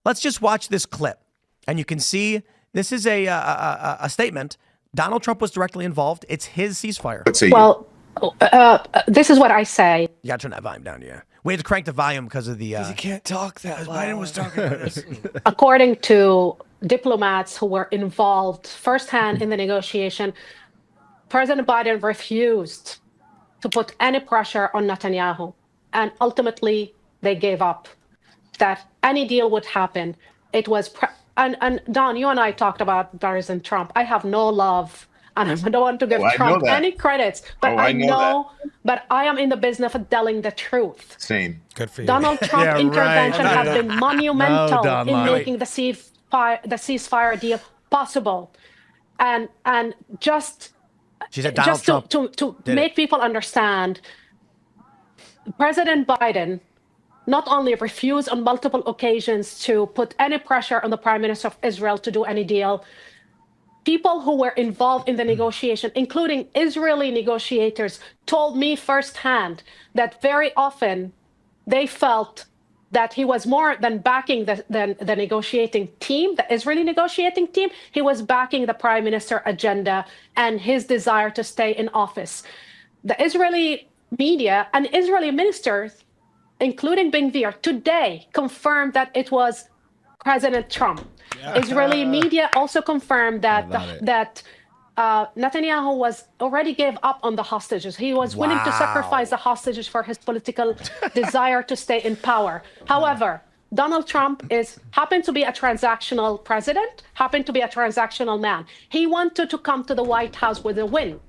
Let's just watch this clip. And you can see this is a statement. Donald Trump was directly involved. It's his ceasefire. Well, this is what I say. You got to turn that volume down, yeah. We had to crank the volume because of the... Because he can't talk that loud. Biden was talking about this. According to diplomats who were involved firsthand in the negotiation, President Biden refused to put any pressure on Netanyahu. And ultimately, they gave up that any deal would happen. It was... And Don, you and I talked about President Trump. I have no love, and I don't want to give Trump any credits, but I know but I am in the business of telling the truth. Same. Good for you. Donald Trump's intervention has been monumental in making the ceasefire deal possible, and just she said Donald Trump to make people understand, President Biden not only refused on multiple occasions to put any pressure on the Prime Minister of Israel to do any deal. People who were involved in the negotiation, including Israeli negotiators, told me firsthand that very often they felt that he was more than backing the negotiating team, the Israeli negotiating team. He was backing the Prime Minister agenda and his desire to stay in office. The Israeli media and Israeli ministers, including Ben-Gvir, today confirmed that it was President Trump. Yeah. Israeli media also confirmed that Netanyahu was already gave up on the hostages. He was willing to sacrifice the hostages for his political desire to stay in power. However, Donald Trump happened to be a transactional president, happened to be a transactional man. He wanted to come to the White House with a win.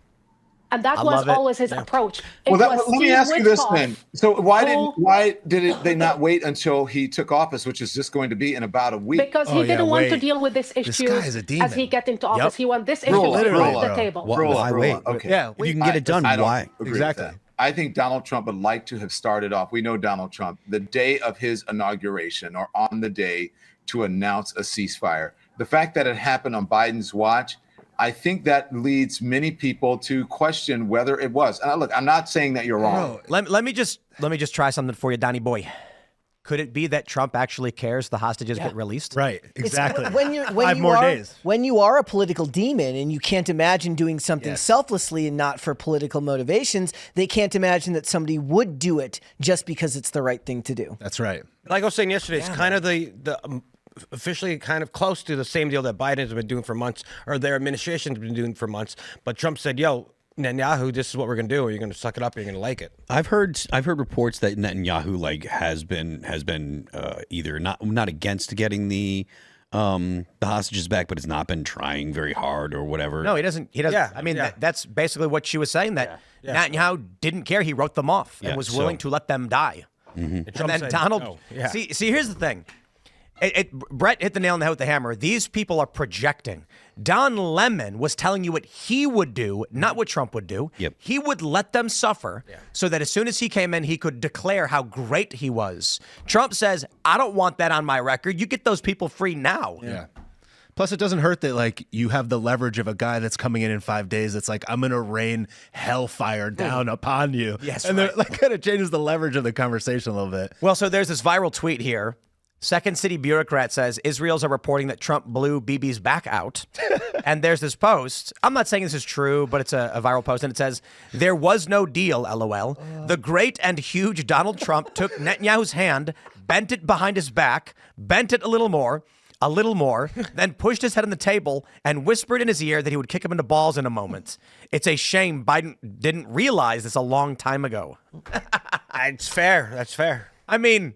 And that was always his approach. Let me ask you this then. So why did they not wait until he took office, which is just going to be in about a week? Because he didn't want to deal with this issue as he get into office. He wanted this issue off the table. Why wait? Okay. Yeah, if you can get it done, why? Exactly. I think Donald Trump would like to have started off. We know Donald Trump, the day of his inauguration or on the day to announce a ceasefire. The fact that it happened on Biden's watch, I think that leads many people to question whether it was. And look, I'm not saying that you're wrong. No, let me just try something for you, Donnie boy. Could it be that Trump actually cares the hostages get released? Right, exactly. When you are a political demon and you can't imagine doing something selflessly and not for political motivations, they can't imagine that somebody would do it just because it's the right thing to do. That's right. Like I was saying yesterday, it's kind of the officially kind of close to the same deal that Biden's been doing for months, or their administration's been doing for months. But Trump said, "Yo, Netanyahu, this is what we're going to do. You're going to suck it up. You're going to like it." I've heard reports that Netanyahu has been either not against getting the hostages back, but has not been trying very hard or whatever. No, he doesn't. Yeah, I mean, that's basically what she was saying. That Netanyahu didn't care. He wrote them off and was willing to let them die. Mm-hmm. And then Donald. See, here's the thing. Brett hit the nail on the head with the hammer. These people are projecting. Don Lemon was telling you what he would do, not what Trump would do. Yep. He would let them suffer so that as soon as he came in, he could declare how great he was. Trump says, I don't want that on my record. You get those people free now. Yeah. Plus, it doesn't hurt that, you have the leverage of a guy that's coming in 5 days that's like, I'm going to rain hellfire down upon you. Yes, and that kind of changes the leverage of the conversation a little bit. Well, so there's this viral tweet here. Second City bureaucrat says Israel's are reporting that Trump blew Bibi's back out. And there's this post. I'm not saying this is true, but it's a viral post. And it says, there was no deal, LOL. The great and huge Donald Trump took Netanyahu's hand, bent it behind his back, bent it a little more, then pushed his head on the table and whispered in his ear that he would kick him in the balls in a moment. It's a shame Biden didn't realize this a long time ago. It's fair. That's fair. I mean...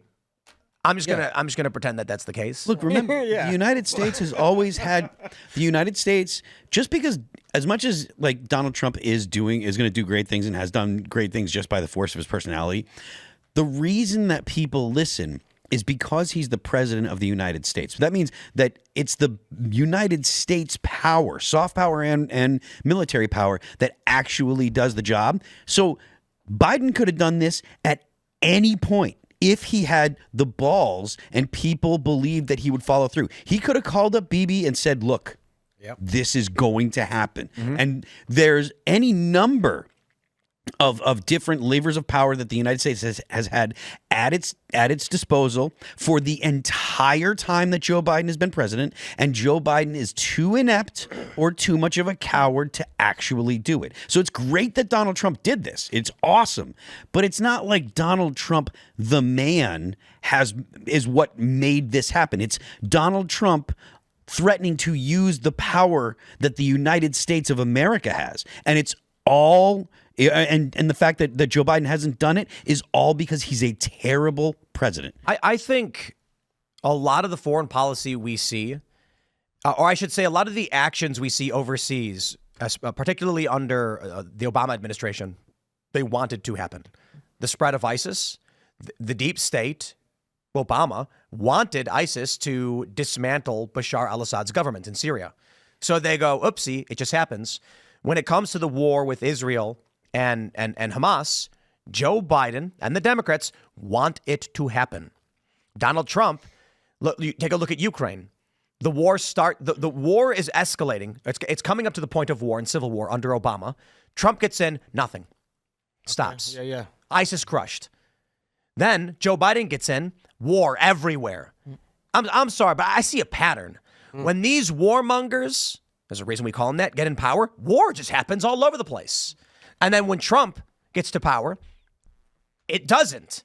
I'm just gonna pretend that that's the case. Look, remember, the United States has always had just because as much as Donald Trump is going to do great things and has done great things just by the force of his personality, the reason that people listen is because he's the president of the United States. That means that it's the United States power, soft power and military power, that actually does the job. So Biden could have done this at any point. If he had the balls and people believed that he would follow through, he could have called up Bibi and said, look, this is going to happen. Mm-hmm. And there's any number of different levers of power that the United States has had at its disposal for the entire time that Joe Biden has been president, and Joe Biden is too inept or too much of a coward to actually do it. So it's great that Donald Trump did this. It's awesome. But it's not like Donald Trump, the man, is what made this happen. It's Donald Trump threatening to use the power that the United States of America has. And it's all... And the fact that Joe Biden hasn't done it is all because he's a terrible president. I think a lot of the foreign policy we see, or I should say a lot of the actions we see overseas, particularly under the Obama administration, they wanted to happen. The spread of ISIS, the deep state, Obama wanted ISIS to dismantle Bashar al-Assad's government in Syria. So they go, oopsie, it just happens. When it comes to the war with Israel and Hamas, Joe Biden and the Democrats want it to happen. Donald Trump, look, you take a look at Ukraine. The war the war is escalating. It's coming up to the point of war and civil war under Obama. Trump gets in, nothing. Stops. Yeah. ISIS crushed. Then Joe Biden gets in, war everywhere. I'm sorry, but I see a pattern. When these warmongers, there's a reason we call them that, get in power, war just happens all over the place. And then when Trump gets to power, it doesn't.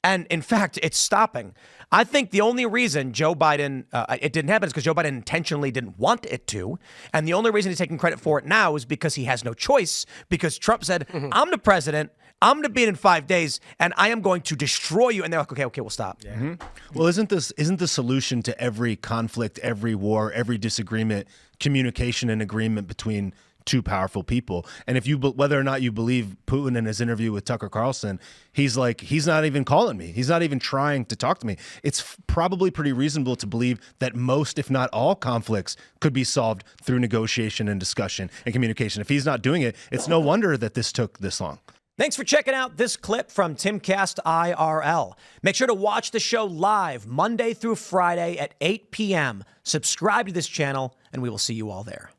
And in fact, it's stopping. I think the only reason Joe Biden, it didn't happen is because Joe Biden intentionally didn't want it to. And the only reason he's taking credit for it now is because he has no choice, because Trump said, I'm the president, I'm going to be in 5 days, and I am going to destroy you. And they're like, okay, we'll stop. Yeah. Well, isn't the solution to every conflict, every war, every disagreement, communication and agreement between two powerful people? And if you, whether or not you believe Putin in his interview with Tucker Carlson, he's like, he's not even calling me. He's not even trying to talk to me. It's probably pretty reasonable to believe that most, if not all, conflicts could be solved through negotiation and discussion and communication. If he's not doing it, it's no wonder that this took this long. Thanks for checking out this clip from Timcast IRL. Make sure to watch the show live Monday through Friday at 8 p.m. Subscribe to this channel, and we will see you all there.